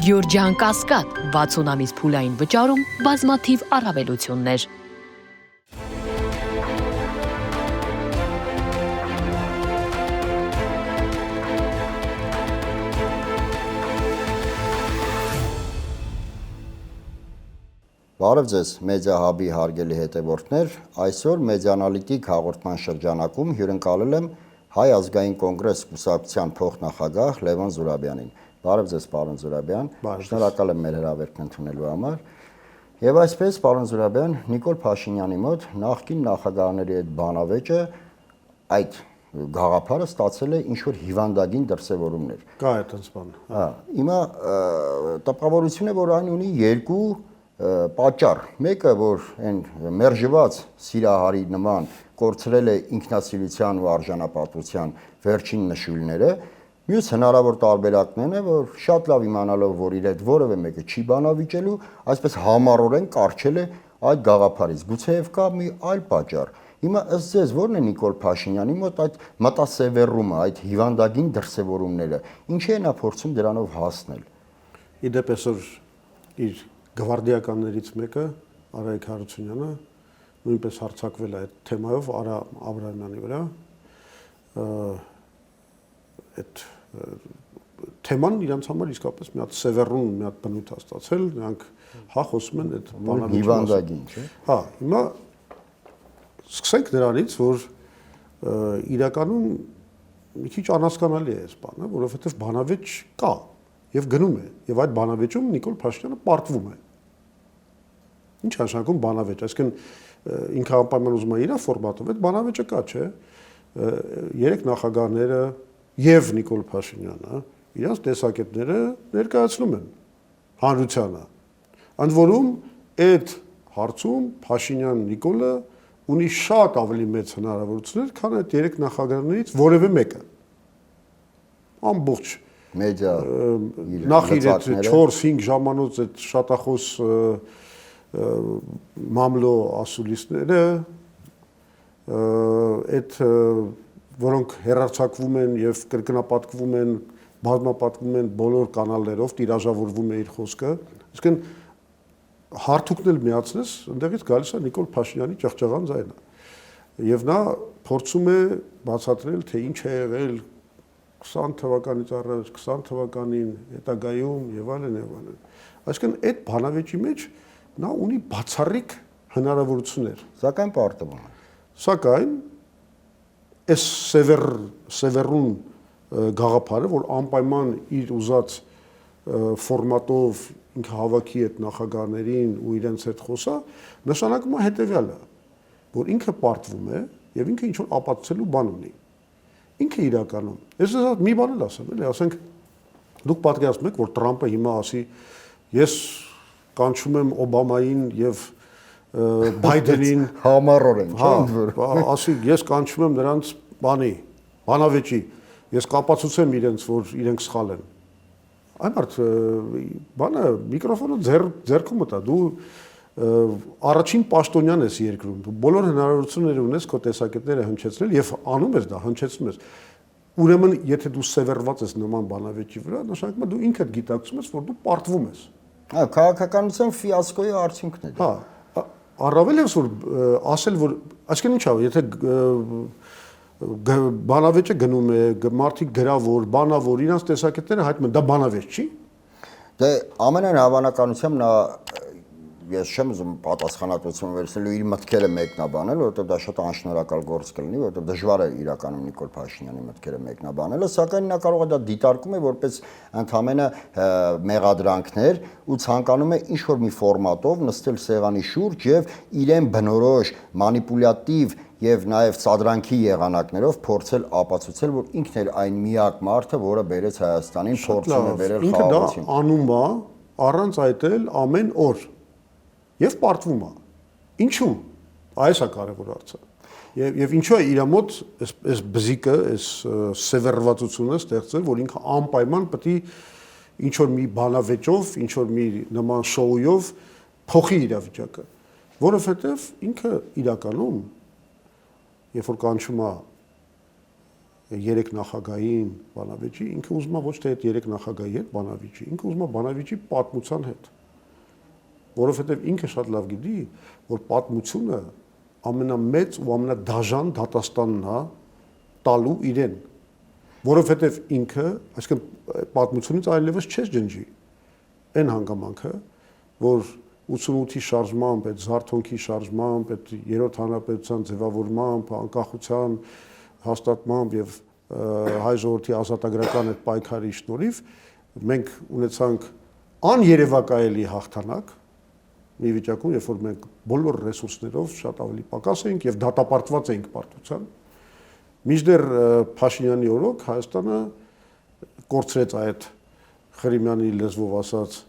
Գյորջյան Կասկադ 60 ամիս փուլային վճարում բազմաթիվ առավելություններ։ Բարև ձեզ, Մեդիա Հաբի հարգելի հետևորդներ, այսօր Մեդիանալիտիկ հաղորդման շրջանակում հյուրընկալել եմ Հայ ազգային կոնգրես կուսակցության փոխնախագահ Լևոն Զուրաբյանին։ Բարև ձեզ, պարոն Զուրաբյան, շնորհակալ եմ մեր հրավերն ընդունելու համար։ Եվ այսպես, պարոն Զուրաբյան, Նիկոլ Փաշինյանի մոտ նախկին նախագահների այդ բանավեճը այդ գաղափարը ստացել է ինչ-որ հիվանդագին դրսևորումներ։ Կա այդպես բան։ Հիմա տպավորություն է, որ այն ունի երկու պատճառ, մեկը որ այն մերժված սիրահարի նման կորցրել է ինքնասիրության ու արժանապատվության վերջին նշույլները, մյուս հնարավոր տարբերակն է, որ շատ լավ իմանալով, որ իր հետ որևէ մեկը չի բանավիճելու, այսպես համառորեն կառչել է այդ գաղափարից։ Գուցեև կա մի այլ պատճառ։ Հիմա ըստ ձեզ ո՞րն է Նիկոլ Փաշինյանի մոտ այդ մտասևեռումը, այդ հիվանդագին դրսևորումները, ինչի է նա փորձում դրանով հասնել։ Իդեպ այսօր իր գվարդիականներից մեկը Արայք Հարությունյանը նույնպես հարձակվել է այդ թեմայով Արա Աբրահամյանի վրա։ Այդ թեման իրենց համար իսկապես մի հատ սևեռուն, մի հատ բնույթ է ստացել, նրանք խոսում են այդ բանավիճի հիվանդագին, չէ՞։ Հիմա սկսենք նրանից, որ իրականում մի քիչ անհասկանալի է այս բանը, որովհետև բանավեճ կա եւ գնում է, եւ այդ բանավեճում Նիկոլ Փաշինյանը պարտվում է։ Ինչ նշանակում բանավեճ, այսինքն ինքը անպայման ուզում է իր ֆորմատով, այդ բանավեճը կա, չէ՞։ Երեք նախագահները եւ Նիկոլ Փաշինյանը իրենց տեսակետները ներկայացնում են հանրությանը։ Ընդ որում այդ հարցում Փաշինյան Նիկոլը ունի շատ ավելի մեծ հնարավորություններ, քան այդ երեք նախագահներից որևէ մեկը։ Ամբողջ մեդիա նախ իր 4-5 ժամանոց այդ շատախոս մամլո ասուլիսները այդ որոնք հերարցակվում են եւ կրկնապատկվում են, բազմապատկվում են բոլոր կանալներով, տիրաժավորվում է իր խոսքը, այսինքն հարթուկն էլ միացնես, այնտեղից գալիս է Նիկոլ Փաշինյանի ճղճղան ձայնը։ Եվ նա փորձում է բացատրել, թե ինչ է եղել 20 թվականից առաջ, 20 թվականին, հետագայում եւ այլն եւ այլն։ Այսինքն այդ բանավեճի մեջ նա ունի բացառիկ հնարավորություններ, սակայն պարտվում է։ Սակայն այս սևեռուն գաղափարը, որ անպայման իր ուզած ֆորմատով ինքը հավաքի այդ նախագահներին ու իրենց հետ խոսա, նշանակում է հետեւյալը, որ ինքը պարտվում է եւ ինքը ինչ որ ապացուցելու բան ունի։ Ինքը իրականում, ես մի բան էլ ասեմ, էլի, ասենք դուք պատկերացնում եք, որ Տրամպը հիմա ասի, ես կանչում եմ Օբամային եւ Բայդենին համառորեն, չէ՞, ասի, ես կանչում եմ նրանց բանավեճի, ես կապացուցեմ իրենց, որ իրենք սխալ են։ Այն մարդ բանը միկրոֆոնը ձեռքում մտա, դու առաջին պաշտոնյան ես երկրում, դու բոլոր հնարավորությունները ունես քո տեսակետները հնչեցնել եւ անում ես դա, հնչեցնում ես։ Ուրեմն, եթե դու սևեռված ես նման բանավեճի վրա, նշանակում է դու ինքդ գիտակցում ես, որ դու պարտվում ես։ Քաղաքականության ֆիասկոյի արդյունքն է դա։ Առավել եւս որ ասել, որ այսինքն ինչ է, եթե բանավեճը գնում է, մարդիկ գրավոր, բանավոր, իրանց տեսակետները հայտնում են, դա բանավեճ չի։ Դե ամենայն հավանականությամբ նա ես չեմ ուզում պատասխանատվություն վերցնել ու իր մտքերը մեկնաբանել, որովհետև դա շատ անշնորհակալ գործ կլինի, որովհետև դժվար է իրականում Նիկոլ Փաշինյանի մտքերը մեկնաբանելը, սակայն նա կարող է դա դիտարկում է որպես ընդհանրապես մեղադրանքներ ու ցանկանում է ինչ-որ մի ֆորմատով նստել սեղանի շուրջ եւ իրեն բնորոշ մանիպուլյատիվ եւ նաեւ սադրանքի եղանակներով փորձել ապացուցել, որ ինքն էլ այն միակ մարդը, որը բերեց Հայաստանին, փորձում է բերել խաղաղություն։ Ինքը դա անում է առանց այտել ամեն օր եւ պարտվում է։ Ինչու՞։ Այս է կարևոր հարցը։ Եվ ինչու է իր մոտ այս բզիկը, այս սևեռվածությունը ստեղծել, որ ինքը անպայման պետք է ինչ որ մի բանավեճով, ինչ որ մի նման շոուով փոխի իրավիճակը, որովհետեւ ինքը իրականում երբ որ կանչում է երեք նախագահային բանավեճի, ինքը ուզում է ոչ թե այդ երեք նախագահի հետ բանավեճի, ինքը ուզում է բանավեճի պատմության հետ։ Որովհետև ինքը շատ լավ գիտի, որ պատմությունը ամենամեծ ու ամենադաժան դատաստանն է տալու իրեն, որովհետև ինքը, այսինքն պատմությունից այլևս չես ջնջի այն հանգամանքը, որ 88-ի շարժմամբ, այդ զարթոնքի շարժմամբ, այդ երրորդ հանրապետության ձևավորմամբ, անկախության հաստատմամբ եւ հայ ժողովրդի ազատագրական այդ պայքարի շնորհիվ մենք ունեցանք աներևակայելի հաղթանակ մի վիճակում, երբ որ մենք բոլոր ռեսուրսներով շատ ավելի պակաս էինք եւ դատապարտված էինք պարտության, մինչդեռ Փաշինյանի օրոք Հայաստանը կորցրեց այդ Խրիմյանի լեզվով ասած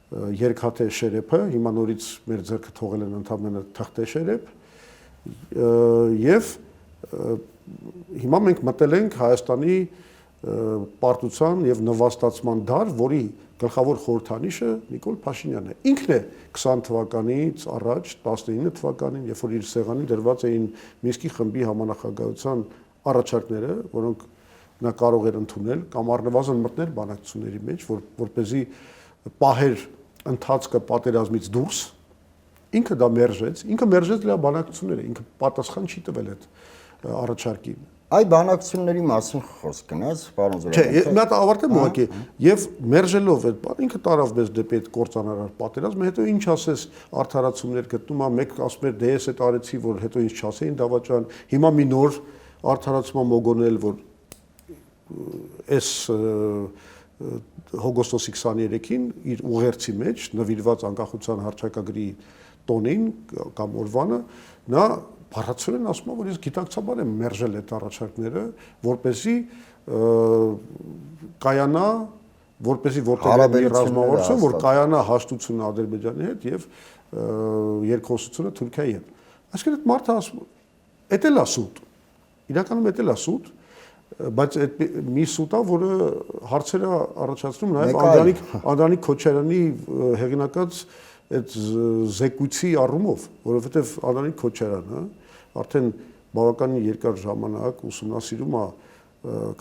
երկհատե շերեփը, հիմա նորից մեր ձեռքը թողել են ընդհանրապես թղթե շերեփ եւ հիմա մենք մտել ենք Հայաստանի պարտության եւ նվաստացման դար, որի գլխավոր խորհրդանիշը Նիկոլ Փաշինյանն է։ Ինքն է 20 թվականից առաջ 19 թվականին, երբ որ իր սեղանին դրված էին Մինսկի խմբի համանախագահության առաջարկները, որոնք նա կարող էր ընդունել կամ առնվազն մտնել բանակցությունների մեջ, որպեսզի պահեր ընթացքը պատերազմից դուրս, ինքը դա մերժեց, ինքը մերժեց դրա բանակցությունները, ինքը պատասխան չի տվել այդ առաջարկին։ Այ բանակցությունների մասին խոսք գնաց, պարոն Զորաբեկ։ Չէ, մի հատ ավարտեմ ուղղակի, եւ մերժելով այդ բան, ինքը տարավ մեզ դեպի այդ կործանարար պատերազմը, հետո ինչ ասես արդարացումներ գտնում ա, մեկ ասում էր դե ես այդ արեցի, որ հետո ինչ չասեին դավաճան, հիմա մի նոր արդարացման մոգոնել, որ այս հոգոստոսի 23-ին իր ուղերձի մեջ նվիրված անկախության հռչակագրի տոնին կամ օրվանը նա բառացիորեն ասում է, որ ես գիտակցաբար եմ մերժել այդ առաջարկները, որպեսզի կայանա, որպեսզի որտեղ ռազմավարություն, որ կայանա հաշտությունը Ադրբեջանի հետ եւ երկխոսությունը Թուրքիայի հետ։ Այսինքն այդ մարդը ասում է, էդ էլ է սուտ։ Իրականում էդ էլ է սուտ, բայց այդ մի սուտ է, որը հարցերը առաջացնում նաեւ Անդրանիկ Քոչարյանի հեղինակած այդ զեկույցի առումով, որովհետև Անդրանիկ Քոչարյանը արդեն բավականին երկար ժամանակ ուսումնասիրում է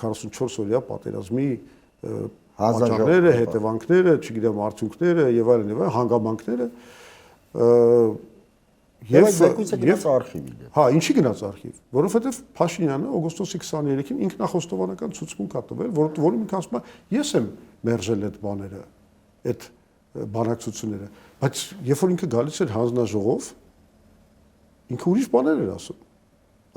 44 օրյա պատերազմի պատճառները, հետևանքները, չգիտեմ, արդյունքները եւ այլն, հանգամանքները եւ զեկույցը գնաց արխիվ։ Հա, ինչի գնաց արխիվ, որովհետև Փաշինյանը օգոստոսի 23-ին ինքնախոստովանական ցուցմունք է տվել, որում ինքը ասում է, ես եմ մերժել այդ բաները, այդ բանակցությունները, բայց երբ որ ինքը գալիս էր հանձնաժողով, ինքը ուրիշ բաներ էր ասում։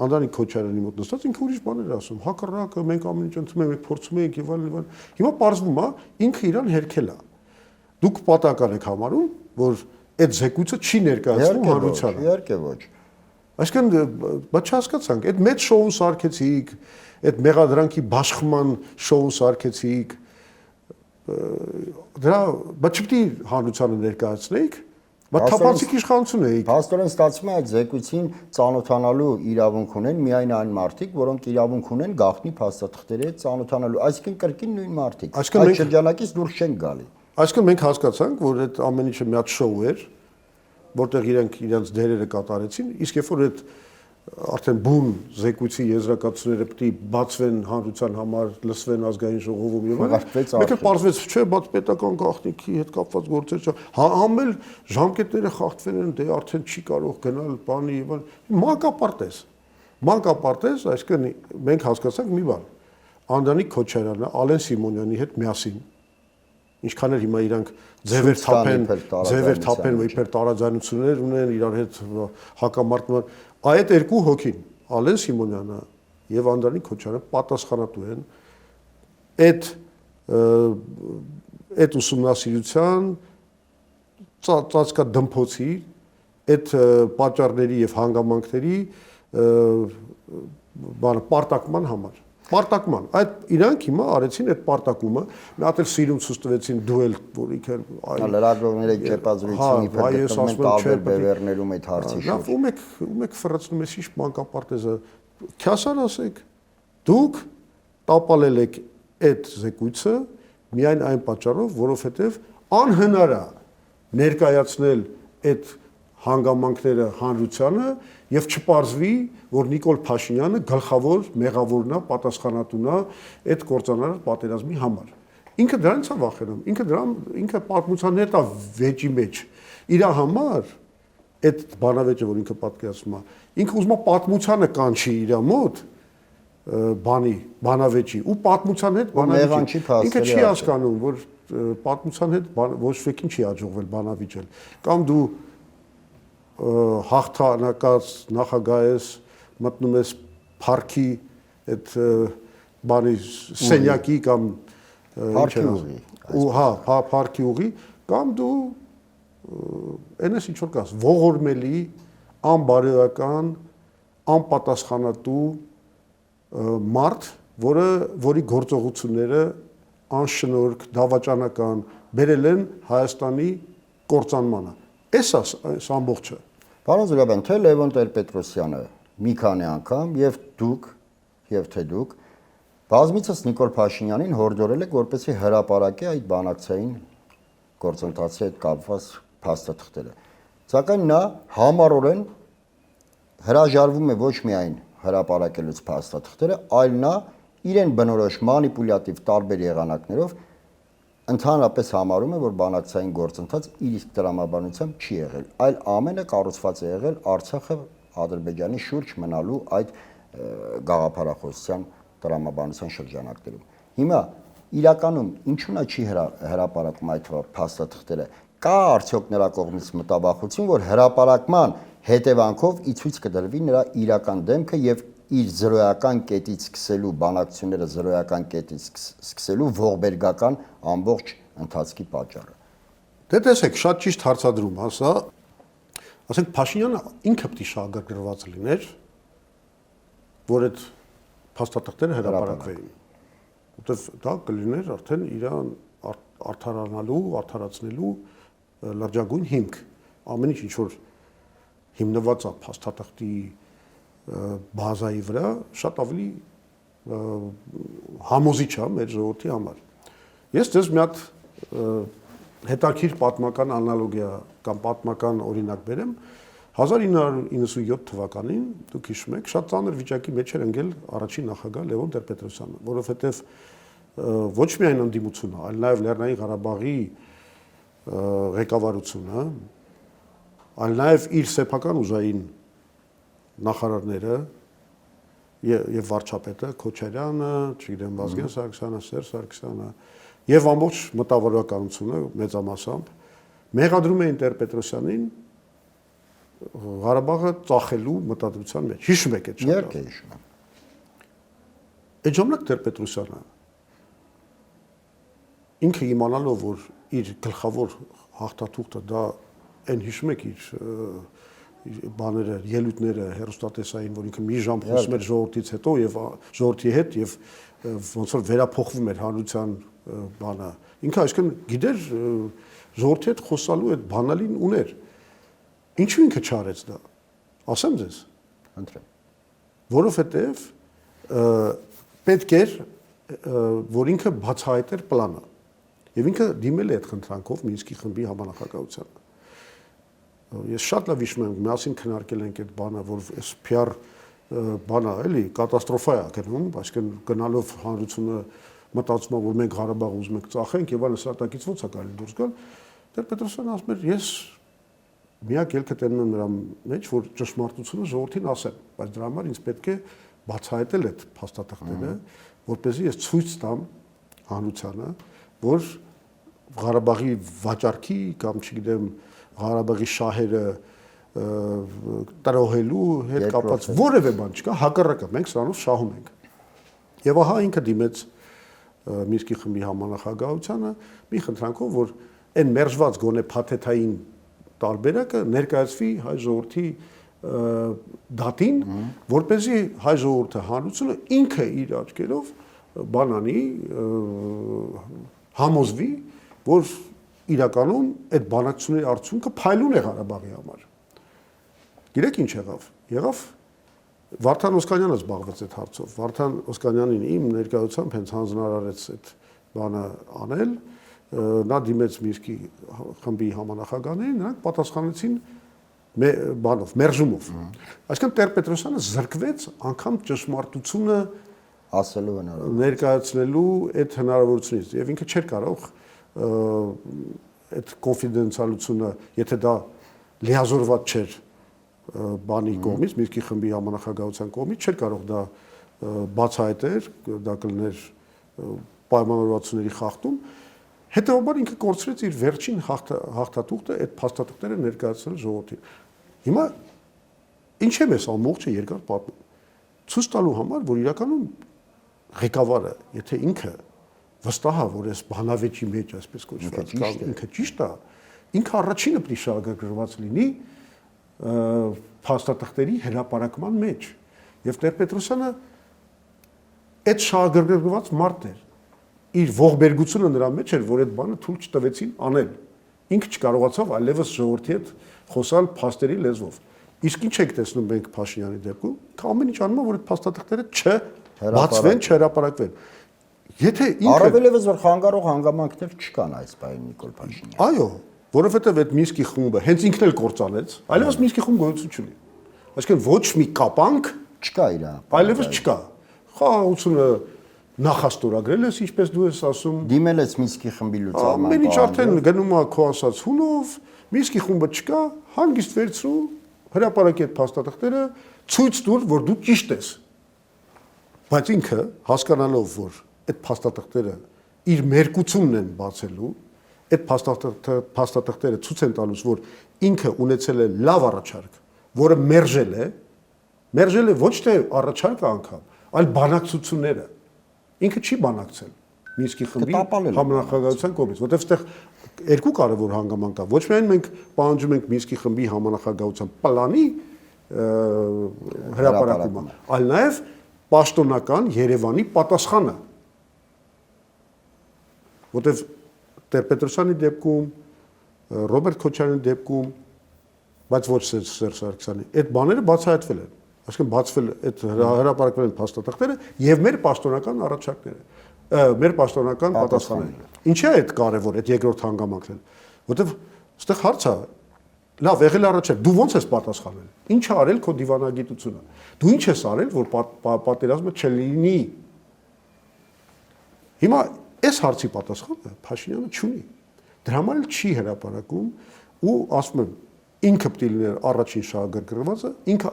Անդրանիկ Քոչարյանի մոտ նստած ինքը ուրիշ բաներ էր ասում։ Հակառակը մենք ամեն ինչ ընդունում ենք, փորձում ենք եւ այլն։ Հիմա պարզվում է, ինքը իրան հերքել է։ Դուք պատահական եք համարում, որ այդ զեկույցը չի ներկայացնում հանրությանը։ Իհարկե ոչ։ Այսինքն, բայց չհասկացանք, այդ մեծ շոուն սարքեցիք, այդ մեղադրանքի բաշխման շոուն սարքեցիք, դրա բայց չպետք է հանրությանը ներկայացնեիք, բայց թափանցիկ իշխանություն էիք։ Փաստորեն ստացվում է այդ զեկույցին ծանոթանալու իրավունք ունեն միայն այն մարդիկ, որոնք իրավունք ունեն գաղտնի փաստաթղթերի հետ ծանոթանալու, այսինքն կրկին նույն մարդիկ։ Այդ շրջանակից դուրս չեն գալի։ Այսինքն մենք հասկացանք, որ այդ ամեն ինչը մի հատ շոու էր, որտեղ իրենք իրենց դերերը կատարեցին, իսկ երբ որ այդ արդեն բուն զեկույցի եզրակացությունները պետք է բացվեն հանրության համար, լսվեն ազգային ժողովում եւ այլն, մեկ էլ պարզվեց, չէ, բայց պետական գաղտնիքի հետ կապված գործեր չէ, համել ժամկետները խախտվել են, դե արդեն չի կարող գնալ բանի եւ այլն, մանկապարտեզ, այսինքն մենք հասկացանք մի բան, Անդրանիկ Քոչարյանը Ալեն Սիմոնյանի հետ միասին ինչքան էլ հիմա իրանք ձևեր թափեն, իբր տարաձայնություններ ունեն իրար հետ հակամարտման, այդ երկու հոգին, Ալեն Սիմոնյանը եւ Անդրանիկ Քոչարյանը պատասխանատու են այդ ուսումնասիրության ծածկադմփոցի, այդ պատճառների եւ հանգամանքների պարտակման համար։ Պարտակման, այդ իրանք հիմա արեցին այդ պարտակումը, մի հատ էլ սիրուն ցույց տվեցին դուել, որ իքեր լրագրողները ճեպազրույցի իբր գտնում են տարբեր բևեռներում այդ հարցի շուրջ։ Լավ, ում եք ֆրացնում ես ինչ մանկապարտեզը, քյասար ասեք, դուք տապալել եք այդ զեկույցը միայն այն պատճառով, որովհետև անհնար է ներկայացնել այդ հանգամանքները հանրությանը եւ չպարզվի, որ Նիկոլ Փաշինյանը գլխավոր մեղավորն է, պատասխանատուն է այդ կործանարար պատերազմի համար։ Ինքը դրանից է վախենում, ինքը պատմության հետ է վեճի մեջ։ Իր համար այդ բանավեճը, որ ինքը պատկերացնում է, ինքը ուզում է պատմությանը կանչի իր մոտ բանավեճի ու պատմության հետ բանավեճի։ Ինքը չի հասկանում, որ պատմության հետ ոչ մեկին չի հաջողվել բանավիճել։ Կամ դու հաղթանակած նախագահ ես, մտնում ես парքի այդ բանի սենյակի կամ парքի ուղի, կամ դու այնպես ինչ որ կաս ողորմելի, անբարոյական, անպատասխանատու մարդ, որի գործողությունները անշնորհք, դավաճանական բերել են Հայաստանի կործանմանը։ Այս ամբողջը։ Պարոն Զուրաբյան, թե Լևոն Տեր-Պետրոսյանը մի քանի անգամ եւ դուք բազմիցս Նիկոլ Փաշինյանին հորդորել եք, որպեսզի հրապարակի այդ բանակցային գործընթացի հետ կապված փաստաթղթերը։ Սակայն նա համառորեն հրաժարվում է ոչ միայն հրապարակելուց փաստաթղթերը, այլ նա իրեն բնորոշ մանիպուլյատիվ տարբեր եղանակներով ընդհանրապես համարում է, որ բանակցային գործընթաց իր իսկ տրամաբանությամբ չի եղել, այլ ամենը կառուցված է եղել Արցախը Ադրբեջանի շուրջ մնալու այդ գաղափարախոսության տրամաբանության շրջանակներում։ Հիմա իրականում ինչու նա չի հրապարակում այդ փաստաթղթերը։ Կա արդյոք նրա կողմից մտավախություն, որ հրապարակման հետևանքով ի ցույց կդրվի նրա իրական դեմքը եւ իր զրոյական կետից սկսելու բանակցությունները զրոյական կետից սկսելու ողբերգական ամբողջ ընթացքի պատճառը։ Դե տեսեք, շատ ճիշտ հարցադրում, սա, ասենք Փաշինյանը ինքը պետք է շահագրգռված լիներ, որ այդ փաստաթղթերը հրապարակվեին։ Որտեվ դա կլիներ արդեն իրան արդարանալու, արդարացնելու լրջագույն հիմք։ Ամեն ինչ որ հիմնված է փաստաթղթի բազայի վրա, շատ ավելի համոզիչ է մեր ժողովրդի համար։ Ես ձեզ մի հատ հետաքրքիր պատմական անալոգիա կամ պատմական օրինակ բերեմ։ 1997 թվականին, դուք հիշում եք, շատ ծանր վիճակի մեջ էր ընկել առաջին նախագահ Լևոն Տեր-Պետրոսյանը, որովհետև ոչ միայն ընդդիմությունը, այլ նաև Լեռնային Ղարաբաղի ղեկավարությունը, այլ նաև իր սեփական ուժային նախարարները եւ վարչապետը Քոչարյանը, չգիտեմ, Վազգեն Սարգսյանը, Սերժ Սարգսյանը եւ ամբողջ մտավորականությունը մեծամասամբ մեղադրում էին Տեր-Պետրոսյանին Ղարաբաղը ծախելու մտադրության մեջ։ Հիշում եք այդ շատ։ Իհարկե հիշում եմ։ Այդ ժամանակ Տեր-Պետրոսյանը ինքը իմանալով, որ իր գլխավոր հաղթաթուղթը դա այն հիշում եք իր բաները, ելույթները հերոստատեսային, որ ինքը մի ժամ խոսում էր ժողովրդից հետո եւ ժողովրդի հետ եւ ոնց որ վերափոխվում էր հանրության բանը։ Ինքը այսինքն գիտեր ժողովրդի հետ խոսալու այդ բանալին ուներ։ Ինչու ինքը չարեց դա։ Ասեմ ձեզ։ Ընտրեմ։ Որովհետեւ պետք էր որ ինքը բացահայտեր պլանը։ Եվ ինքը դիմել է այդ խնդրանքով Մինսկի խմբի համանախագահությանը։ Ես շատ լավ հիշում եմ, միասին քննարկել ենք այդ բանը, որ այս PR բանը էլի կատաստրոֆա է գնում, այսինքն գնալով հանրությունը մտածում է, որ մենք Ղարաբաղ ուզում ենք ծախենք եւ այլն, սրտակից ո՞նց է կարելի դուրս գալ։ Տեր-Պետրոսյանը ասում էր, ես միակ ելքը տենում եմ նրա մեջ, որ ճշմարտությունը ժողովրդին ասեմ, բայց դրա համար ինձ պետք է բացահայտել այդ փաստաթղթերը, որպեսզի ես ցույց տամ հանրությանը, որ Ղարաբաղի վաճառքի կամ չգիտեմ Ղարաբաղի շահերը տրոհելու հետ կապված որևէ բան չկա, հակառակը մենք սրանով շահում ենք։ Եվ ահա ինքը դիմեց Մինսկի խմբի համանախագահությանը մի խնդրանքով, որ այն մերժված գոնե փաթեթային տարբերակը ներկայացվի հայ ժողովրդի դատին, որպեսզի հայ ժողովուրդը հանրությունը ինքը իր աչքերով բանանի համոզվի, որ իրականում այդ բանակցությունների արդյունքը փայլուն է Ղարաբաղի համար։ Գիտեք ինչ եղավ։ Եղավ Վարդան Օսկանյանը զբաղվեց այդ հարցով։ Վարդան Օսկանյանին իմ ներկայությամբ հենց հանձնարարեց այդ բանը անել, նա դիմեց Մինսկի խմբի համանախագահներին, նրանք պատասխանեցին բանով, մերժումով։ Այսինքն Տեր-Պետրոսյանը զրկվեց անգամ ճշմարտությունը ասելու հնարավոր ներկայացնելու այդ հնարավորությունից եւ ինքը չէր կարող այդ կոնֆիդենցիալությունը, եթե դա լիազորված չէր բանի կողմից, Մինսկի խմբի համանախագահության կողմից, չէր կարող դա բացահայտել, դա կլներ պայմանավորվածությունների խախտում, հետեւաբար ինքը կորցրեց իր վերջին հաղթատուղթը այդ փաստաթղթերը ներկայացնել ժողովրդին։ Հիմա ինչ է մեզ ամբողջը երկար պատմում։ Ցույց տալու համար, որ իրականում ղեկավարը, եթե ինքը վստահ է, որ այս բանավեճի մեջ, այսպես կոչված, ինքը ճիշտ է, ինքը առաջինը պետք է շահագրգռված լինի փաստաթղթերի հրապարակման մեջ։ Եվ Տեր-Պետրոսյանը այդ շահագրգռված մարդ էր։ Իր ողբերգությունը նրա մեջ էր, որ այդ բանը թույլ չտվեցին անել։ Ինքը չկարողացավ այլևս ժողովրդի հետ խոսալ փաստերի լեզվով։ Իսկ ինչ եք տեսնում մենք Փաշինյանի դեպքում, ամեն ինչ անում է, որ այդ փաստաթղթերը չբացվեն, չհրապարակվեն։ Եթե ինքը առավելևս որ խանգարող հանգամանքներ չկան այս բանի Նիկոլ Փաշինյանը։ Այո, որովհետև այդ Մինսկի խումբը հենց ինքն էլ կործանեց, այլևս Մինսկի խումբ գոյություն չունի։ Այսինքն ոչ մի կապանք Չկա իր։ այլևս չկա։ Խաղաղությունը նախաստորագրել ես, ինչպես դու ես ասում, Դիմել ես Մինսկի խմբի լուծարման։ ամեն ինչ արդեն գնում է քո ասած հունով, Մինսկի խումբը չկա, հանգիստ վերցրու, հրապարակի այդ փաստաթղթերը, ցույց տուր, որ դու ճիշտ ես։ Բայց ինքը հասկանալով, որ այդ փաստաթղթերը իր մերկությունն են բացելու, այդ փաստաթղթերը ցույց են տալուց, որ ինքը ունեցել է լավ առաջարկ, որը մերժել է ոչ թե առաջարկը անգամ, այլ բանակցությունները։ Ինքը չի բանակցել Մինսկի խմբի համանախագահության կողմից, որտեղ այդտեղ երկու կարևոր հանգամանք կա։ Ոչ միայն մենք պահանջում ենք Մինսկի խմբի համանախագահության պլանի հրապարակումը, այլ նաև պաշտոնական Երևանի պատասխանը։ Որտեղ Տեր-Պետրոսյանի դեպքում, Ռոբերտ Քոչարյանի դեպքում, բայց ոչ Սերժ Սարգսյանի, այդ բաները բացահայտվել են։ Այսինքն բացվել այդ հրապարակվել են փաստաթղթերը եւ մեր պաշտոնական առաջարկները, մեր պաշտոնական պատասխանները։ Ինչի է այդ կարևոր, այդ երկրորդ հանգամանքն, որտեվ այստեղ հարց է, լավ, եղել առաջարկ, դու ո՞նց ես պատասխանել։ Ինչ է արել քո դիվանագիտությունը։ Դու ինչ ես արել, որ պատերազմը չլինի։ Հիմա այս հարցի պատասխանը Փաշինյանը չունի։ Դրա համար էլ չի հրապարակում ու ասում եմ ինքը պետք է լիներ առաջին շահագրգռվածը, ինքը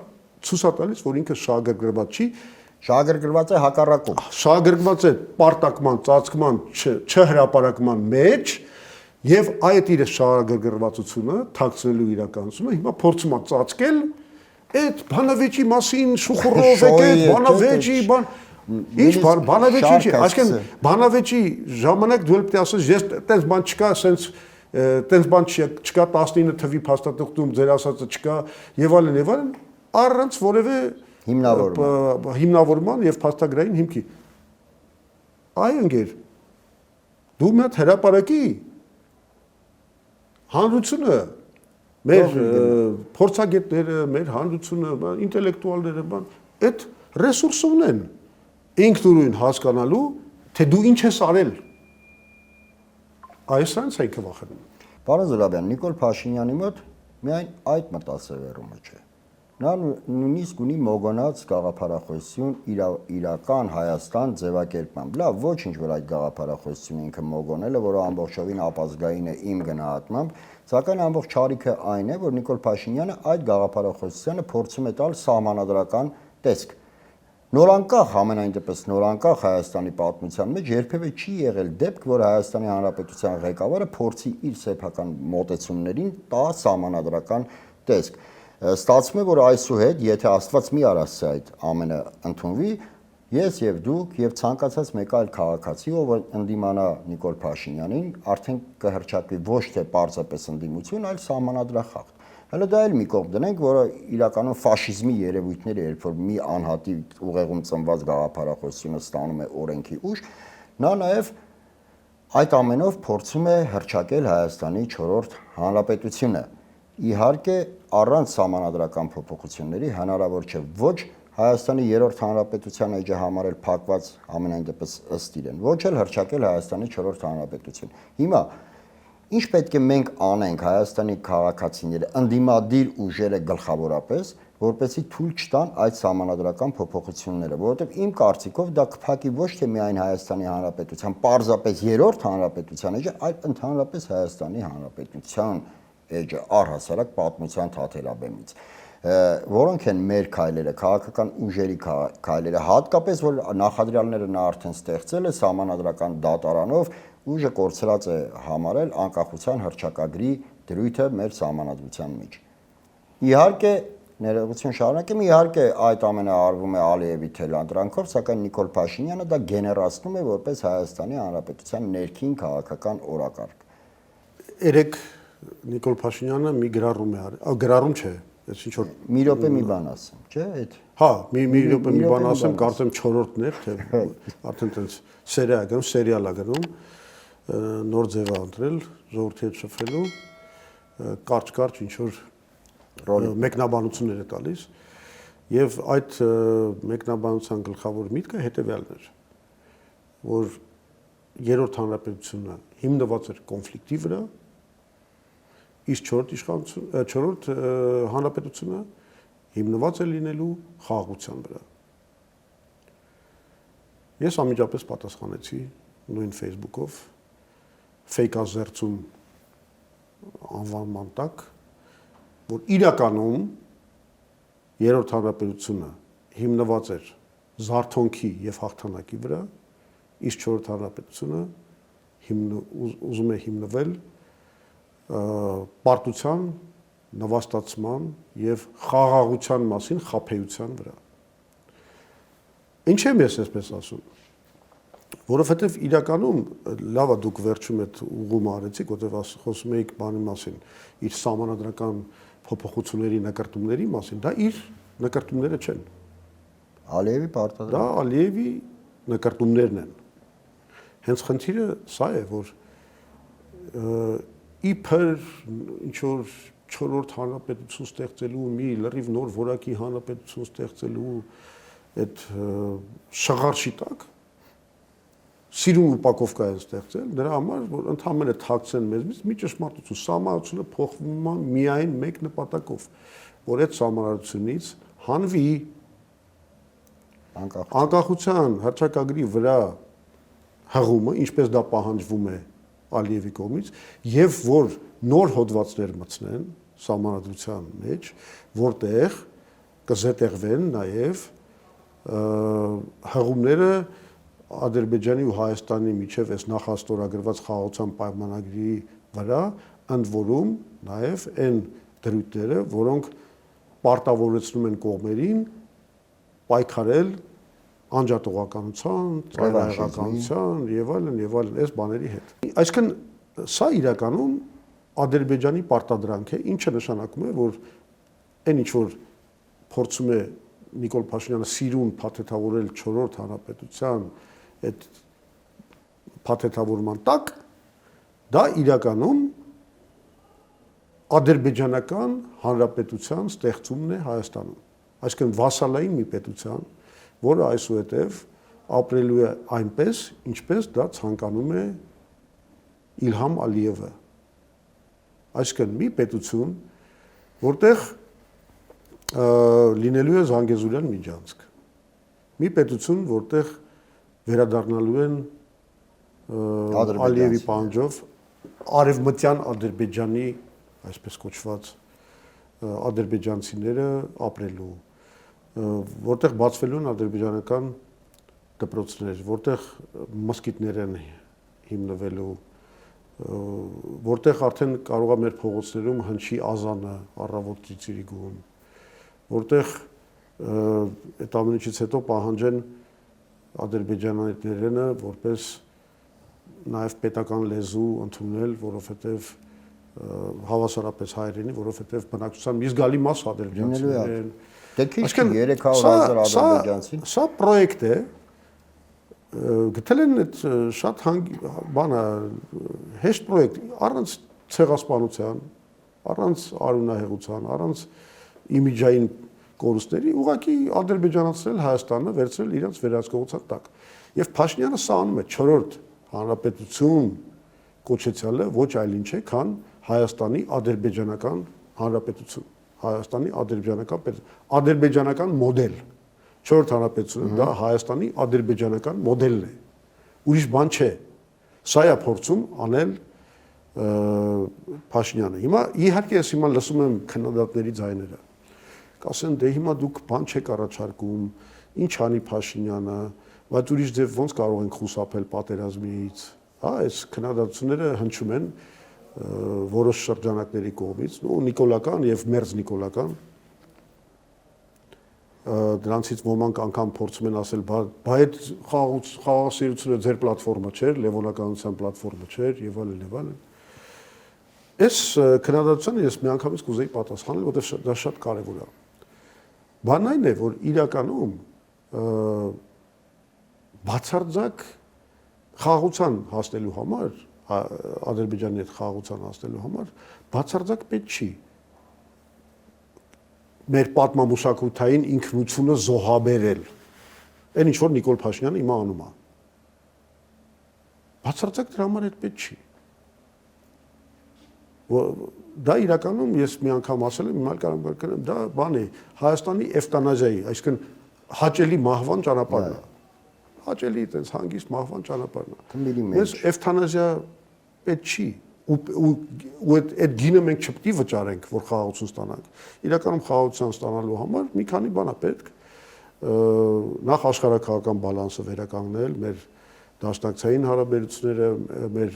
ցույց է տալիս, որ ինքը շահագրգռված չի, շահագրգռված է հակառակում։ Շահագրգռված է պարտակման, ծածկման, չհրապարակման մեջ եւ այդ իր շահագրգռվածությունը թաքցնելու իրականությունը հիմա փորձում է ծածկել այդ բանավեճի մասին շուխուրով եկել, բանավեճի բան Ինչ բանավեճի չի, այսինքն բանավեճի ժամանակ դու պետք է ասես, ես տենց բան չկա, սենց տենց բան չկա 19 թվի փաստաթղթում ձեր ասածը չկա եւ այլն, առանց որևէ հիմնավորման եւ փաստագրային հիմքի։ Այ ընկեր, դու մի հատ հրապարակի հանրությունը, մեր փորձագետները, մեր հանրությունը, ինտելեկտուալները, այդ ռեսուրսը ունեն ինքնուրույն հասկանալու, թե դու ինչ ես արել։ Այս այնց է ինքը վախենում։ Պարոն Զուրաբյան, Նիկոլ Փաշինյանի մոտ միայն այդ մտածելակերպը չէ։ Նա նույնիսկ ունի մոգոնած գաղափարախոսություն իրական Հայաստան ձևակերպման։ Լավ, ոչինչ որ այդ գաղափարախոսությունը ինքը մոգոնել է, որը ամբողջովին ապազգային է իմ գնահատմամբ, սակայն ամբողջ չարիքը այն է, որ Նիկոլ Փաշինյանը այդ գաղափարախոսությանը փորձում է տալ սահմանադրական տեսք։ Նորանկախ, ամենայն դեպս նորանկախ Հայաստանի պատմության մեջ երբևէ չի եղել դեպք, որ Հայաստանի Հանրապետության ղեկավարը փորձի իր սեփական մոտեցումներին տա սահմանադրական տեսք։ Ստացվում է, որ այսուհետ, եթե Աստված մի արասի այդ ամենը ընդունվի, ես եւ դուք եւ ցանկացած մեկ այլ քաղաքացի, ով ընդդիմանա Նիկոլ Փաշինյանին, արդեն կհրճակվի ոչ թե պարզապես ընդդիմություն, այլ սահմանադրախախտ։ Հələ դա էլ մի կողմ դնենք, որը իրականում ֆաշիզմի երևույթներ է, երբ որ մի անհատի ուղեղում ծնված գաղափարախոսությունը ստանում է օրենքի ուժ, նա նաև այդ ամենով փորձում է հռչակել Հայաստանի 4-րդ հանրապետությունը։ Իհարկե, առանց սահմանադրական փոփոխությունների հնարավոր չէ ոչ Հայաստանի 3-րդ հանրապետության էջը համարել փակված ամենայն դեպս ըստ իրեն, ոչ էլ հռչակել Հայաստանի 4-րդ հանրապետություն։ Հիմա Ինչ պետք է մենք անենք Հայաստանի քաղաքացիները, ընդդիմադիր ուժերը գլխավորապես, որպեսզի թույլ չտան այդ սահմանադրական փոփոխությունները, որովհետև իմ կարծիքով դա կփակի ոչ թե միայն Հայաստանի Հանրապետության, պարզապես երրորդ հանրապետության էջը, այլ ընդհանրապես Հայաստանի Հանրապետության էջը առհասարակ պատմության թաթերաբեմից, որոնք են մեր քայլերը, քաղաքական ուժերի քայլերը, հատկապես որ նախադրյալները նա արդեն ստեղծել է սահմանադրական դատարանով, ուժը կորցրած է համարել անկախության հռչակագրի դրույթը մեր սահմանադրության մեջ։ Իհարկե, ներողություն շարունակեմ, իհարկե այդ ամենը արվում է Ալիևի թելադրանքով, սակայն Նիկոլ Փաշինյանը դա գեներացնում է որպես Հայաստանի Հանրապետության ներքին քաղաքական օրակարգ։ Երեք Նիկոլ Փաշինյանը մի գրառում է արել, գրառում չէ, այս ինչ որ մի րոպե մի բան ասեմ, չէ՞, այդ։ Հա, մի րոպե մի բան ասեմ, կարծեմ 4-րդն էր, թե արդեն տենց սերիալ է գնում, նոր ձև է ընտրել, ժողովրդի հետ շփվելու, կարճ ինչ որ մեկնաբանություններ է տալիս, եւ այդ մեկնաբանության գլխավոր միտքը հետեւյալն էր, որ երրորդ հանրապետությունը հիմնված էր կոնֆլիկտի վրա, իսկ չորրորդ հանրապետությունը հիմնված է լինելու խաղաղության վրա։ Ես անմիջապես պատասխանեցի նույն Facebook-ով ֆեյքազերծում անվանման տակ, որ իրականում երրորդ հանրապետությունը հիմնված էր զարթոնքի եւ հաղթանակի վրա, իսկ չորրորդ հանրապետությունը ուզում է հիմնվել պարտության, նվաստացման եւ խաղաղության մասին խաբեության վրա։ Ինչ եմ ես այսպես ասում, որովհետեւ իրականում լավ է դուք վերջում այդ ուղումը արեցիք, որտեղ խոսում եք բանի մասին, իր սահմանադրական փոփոխությունների նկարտումների մասին, դա իր նկարտումները չեն։ Ալիևի պարտադրանք։ Դա Ալիևի նկարտումներն են։ Հենց խնդիրը սա է, որ իբր ինչ որ չորրորդ հանրապետություն ստեղծելու, մի լրիվ նոր որակի հանրապետություն ստեղծելու այդ շղարշի տակ սիրուն ուպակովկա են ստեղծել, դրա համար, որ ընդհանրապես թաքցեն մեզնից մի ճշմարտություն, սահմանությունը փոխվում է միայն մեկ նպատակով, որ այդ սահմանությունից հանվի անկախության հռչակագրի վրա հղումը, ինչպես դա պահանջվում է Ալիևի կողմից, եւ որ նոր հոդվածներ մտցնեն սահմանադրության մեջ, որտեղ կզետեղվեն նաեւ հղումները Ադրբեջանի ու Հայաստանի միջև այս նախաստորագրված խաղաղության պայմանագրի վրա, ընդ որում նաեւ այն դրույթները, որոնք պարտավորեցնում են կողմերին պայքարել անջատողականության, ծայրահեղականության եւ այլն այս բաների հետ։ Այսինքն սա իրականում Ադրբեջանի պարտադրանք է, ինչը նշանակում է, որ այն ինչ որ փորձում է Նիկոլ Փաշինյանը սիրուն փաթեթավորել չորրորդ հանրապետության այդ փաթեթավորման տակ, դա իրականում ադրբեջանական հանրապետության ստեղծումն է Հայաստանում։ Այսինքն վասալային մի պետության, որը այսուհետև ապրելու է այնպես, ինչպես դա ցանկանում է Իլհամ Ալիևը։ Այսինքն մի պետություն, որտեղ լինելու է Զանգեզուրյան միջանցք։ Մի պետություն, որտեղ վերադառնալու են Ալիևի պահանջով արևմտյան Ադրբեջանի, այսպես կոչված ադրբեջանցիները ապրելու, որտեղ բացվելու են ադրբեջանական դպրոցներ, որտեղ մսկիթներ են հիմնվելու, որտեղ արդեն կարող է մեր փողոցներում հնչի ազանը առավոտ ծիծիրիգում, որտեղ այդ ամենից հետո պահանջեն ադրբեջանցիները որպես նաև պետական լեզու ընդունել, որովհետև հավասարապես հայերենի, որովհետև բնակչության մի զգալի մաս ադրբեջանցիներ են։ Դե քիչ 300,000 ադրբեջանցի։ Սա պրոյեկտ է, գտել են այդ շատ բանը հեշտ պրոյեկտ, առանց ցեղասպանության, առանց արյունահեղության, առանց իմիջային կորուստների, ուղղակի ադրբեջանացրել Հայաստանը, վերցրել իրենց վերահսկողության տակ։ Եվ Փաշինյանը սա անում է չորրորդ հանրապետություն կոչեցյալը ոչ այլ ինչ է, քան Հայաստանի ադրբեջանական հանրապետություն, Հայաստանի ադրբեջանական մոդել։ 4-րդ հանրապետությունը դա Հայաստանի ադրբեջանական մոդելն է։ Ուրիշ բան չէ։ Սա է փորձում անել Փաշինյանը։ Հիմա իհարկե ես հիմա լսում եմ քննադատների ձայները։ Կասեն, դե հիմա դուք բան չեք առաջարկում, ինչ անի Փաշինյանը, բայց ուրիշ ձև ոնց կարող ենք խուսափել պատերազմից։ Հա, այս քննադատությունները հնչում են որոշ շրջանակների կողմից, ու նիկոլական եւ մերձ նիկոլական։ Դրանցից ոմանք անգամ փորձում են ասել, բա այդ խաղաղասիրությունը ձեր պլատֆորմը չէր, լևոնականության պլատֆորմը չէր եւ այլն եւ այլն։ Այս քննադատությանը ես միանգամից կուզեի պատասխանել, որովհետեւ դա շատ կարեւոր է։ Բանն այն է, որ իրականում բացարձակ խաղաղության հասնելու համար, Ադրբեջանի հետ խաղաղության հասնելու համար բացարձակ պետք չի մեր պատմամշակութային ինքնությունը զոհաբերել։ Այն ինչ որ Նիկոլ Փաշինյանը հիմա անում է։ Բացարձակ դրա համար այդ պետք չի։ Դա իրականում ես մի անգամ ասել եմ, հիմա կարող եմ դա բան է Հայաստանի էվտանազիայի, այսինքն հաճելի մահվան ճանապարհն է։ Հաճելի այդպես հանգիստ մահվան ճանապարհն է։ Մենք էվտանազիա պետք չի ու այդ գինը մենք չպետք է վճարենք, որ խաղաղություն ստանանք։ Իրականում խաղաղություն ստանալու համար մի քանի բան է պետք։ Նախ աշխարհակաղակական բալանսը վերականգնել, մեր դաշնակցային հարաբերությունները, մեր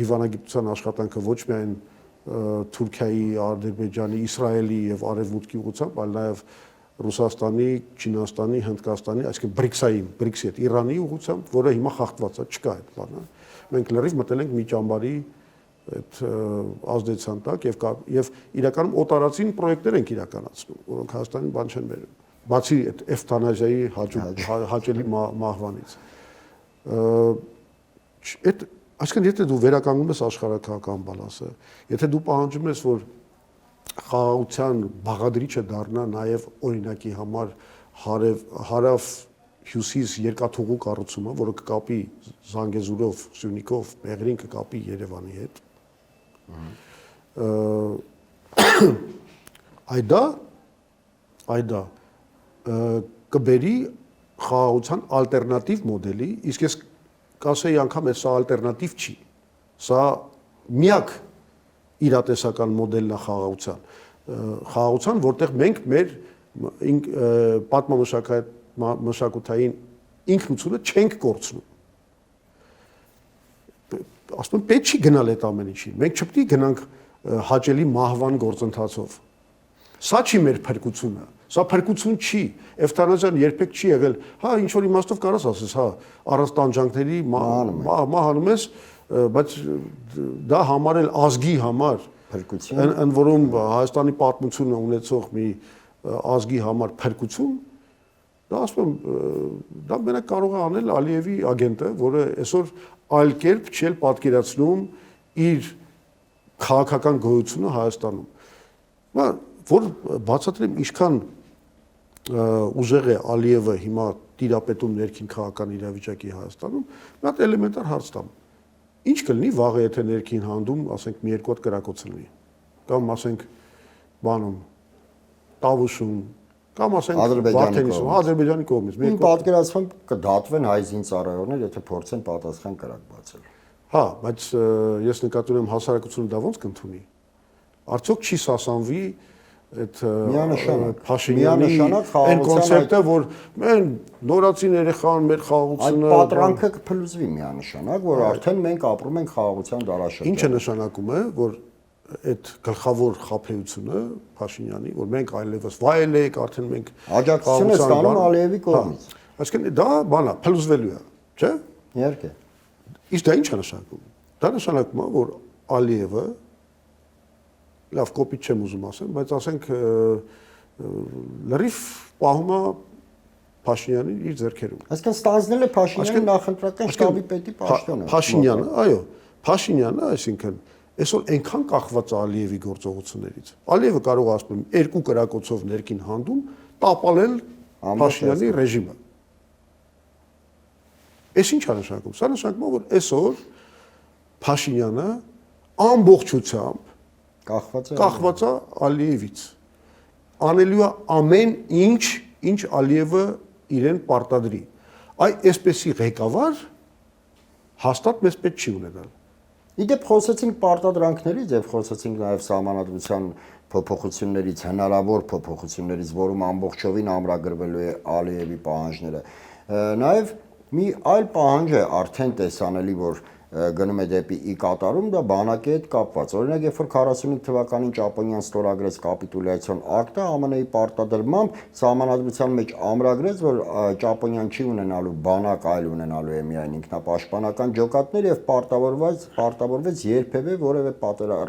դիվանագիտության աշխատանքը ոչ միայն Թուրքիայի, Ադրբեջանի, Իսրայելի եւ Արևմուտքի ուղղությամբ, այլ նաեւ Ռուսաստանի, Չինաստանի, Հնդկաստանի, այսինքն BRICS-ի հետ Իրանի ուղղությամբ, որը հիմա խախտված է, չկա այդ բանը։ Մենք լրիվ մտել ենք մի ճամբարի այդ ազդեցության տակ եւ իրականում օտարացին պրոյեկտներ ենք իրականացնում, որոնք Հայաստանին բան չեն բերում։ Բացի այդ էվտանազիայի հաճելի մահվանից։ Այդ այսինքն եթե դու վերականգնում ես աշխարհակաղակական բալանսը, եթե դու պահանջում ես, որ խաղաղության բաղադրիչը դառնա նաև օրինակի համար հարավ հյուսիս երկաթուղու կառուցումը, որը կկապի Զանգեզուրով, Սյունիքով, Մեղրին կկապի Երևանի հետ։ Այդա կբերի խաղաղության ալտերնատիվ մոդելի, իսկ ես կասեի անգամ սա ալտերնատիվ չի։ Սա միակ իրատեսական մոդելն է խաղաղության, որտեղ մենք մեր պատմամշակութային ինքնությունը չենք կորցնում։ Ասում եմ, պետք չի գնալ այդ ամեն ինչին։ Մենք չպետք է գնանք հաճելի մահվան գործընթացով։ Սա չի մեր փրկությունը։ Սա փրկություն չի։ Էվտանազիան երբեք չի եղել։ Հա, ինչ որ իմաստով կարաս ասես, հա, առանց տանջանքների մահանում ես, բայց դա համարել ազգի համար փրկություն, ընդ որում Հայաստանի պատմությունը ունեցող մի ազգի համար փրկություն, դա ասում եմ, դա մենակ կարող է անել Ալիևի ագենտը, որը այսօր այլ կերպ չի պատկերացնում իր քաղաքական գոյությունը Հայաստանում։ Որ բացատրեմ ինչքան ուժեղ է Ալիևը հիմա տիրապետում ներքին քաղաքական իրավիճակի Հայաստանում, մի հատ էլեմենտար հարց տամ։ Ինչ կլինի վաղը, եթե ներքին հանդում, ասենք մի երկու հատ կրակոց լինի, կամ ասենք բանում, Տավուշում, կամ ասենք Վարդենիսում, Ադրբեջանի կողմից։ Իմ պատկերացում կդատվեն հայ զինծառայողներ, եթե փորձեն պատասխան կրակ բացել։ Հա, բայց ես նկատում եմ հասարակությունը դա ոնց կընդունի։ Արդյոք չի սասանվի այդ Փաշինյանի այն կոնցեպտը, որ մենք նորացին երեխան մեր խաղաղությունը, այդ պատրանքը կփլուզվի միանշանակ, որ արդեն մենք ապրում ենք խաղաղության դարաշրջանում։ Ինչը նշանակում է, որ այդ գլխավոր խաբեությունը Փաշինյանի, որ մենք այլևս վայելենք, արդեն մենք աջակցություն է ստանում Ալիևի կողմից։ Այսինքն դա բան է, փլուզվելու է, չէ՞։ Իհարկե։ Իսկ դա ինչ է նշանակում։ Դա նշանակում է, որ Ալիևը լավ կոպիտ չեմ ուզում ասեմ, բայց ասենք լրիվ պահում է Փաշինյանին իր ձեռքերում։ Այսինքն ստանձնել է Փաշինյանը նախընտրական շտաբի պետի պաշտոնը։ Փաշինյանը, այո, Փաշինյանը, այսինքն այսօր այնքան կախված է Ալիևի գործողություններից։ Ալիևը կարող է ասում երկու կրակոցով ներքին հանդում տապալել Փաշինյանի ռեժիմը։ Այս ինչ է նշանակում։ Սա նշանակում է, որ այսօր Փաշինյանը ամբողջությամբ կախված է Ալիևից։ Անելու է ամեն ինչ Ալիևը իրեն պարտադրի։ Այսպեսի ղեկավար հաստատ մեզ պետք չի ունենալ։ Իդեպ խոսեցինք պարտադրանքներից եւ խոսեցինք նաեւ սահմանադրության փոփոխություններից, հնարավոր փոփոխություններից, որում ամբողջովին ամրագրվելու է Ալիևի պահանջները։ Նաեւ մի այլ պահանջ է արդեն տեսանելի, որ գնում է դեպի ի կատարում, դա բանակի հետ կապված։ Օրինակ, երբ որ 45 թվականին Ճապոնիան ստորագրեց կապիտուլյացիոն ակտը, ԱՄՆ-ի պարտադրմամբ սահմանադրության մեջ ամրագրեց, որ Ճապոնիան չի ունենալու բանակ, այլ ունենալու է միայն ինքնապաշտպանական ջոկատներ եւ պարտավորվեց երբևէ որևէ